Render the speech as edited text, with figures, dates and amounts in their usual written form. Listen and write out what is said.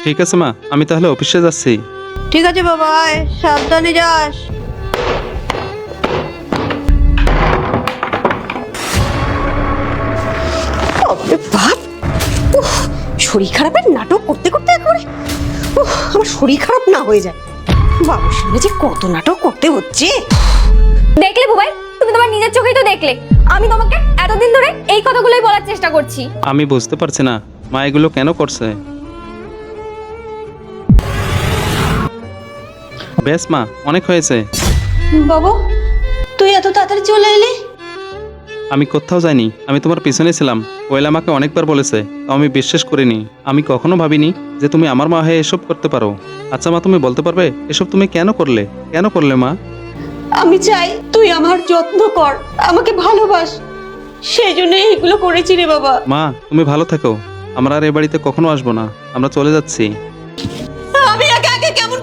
ঠিক আছে মা, আমি তাহলে অফিসে যাচ্ছি। ঠিক আছে বাবা, আয়, সাবধানে যাস। ওরে বাপ, উফ, শরীর খারাপের নাটক করতে করতে একবারে আমার শরীর খারাপ না হয়ে যায়। বাবুর সঙ্গে যে কত নাটক করতে হচ্ছে। দেখলে বুবাই, তুমি তোমার নিজের চোখেই তো দেখলে। আমি তোমাকে এতদিন ধরে এই কথাগুলোই বলার চেষ্টা করছি। আমি বুঝতে পারছি না মা এগুলো কেন করছে। বেশ মা, অনেক হয়েছে। বাবু, তুই এত তাড়াতাড়ি চলে এলি? আমি কোথাও যাইনি, আমি তোমার পিছনে ছিলাম। কোয়েল আমাকে অনেকবার বলেছে, তো আমি বিশ্বাস করিনি। আমি কখনো ভাবিনি যে তুমি আমার মা হয়ে এসব করতে পারো। আচ্ছা মা, তুমি বলতে পারবে এসব তুমি কেন করলে? কেন করলে মা? আমি চাই তুই আমার যত্ন কর, আমাকে ভালোবাস, সেই জন্য এইগুলো করেছি রে বাবা। মা তুমি ভালো থাকো, আমরা আর এ বাড়িতে কখনো আসবো না, আমরা চলে যাচ্ছি। আমি একা একা কেমন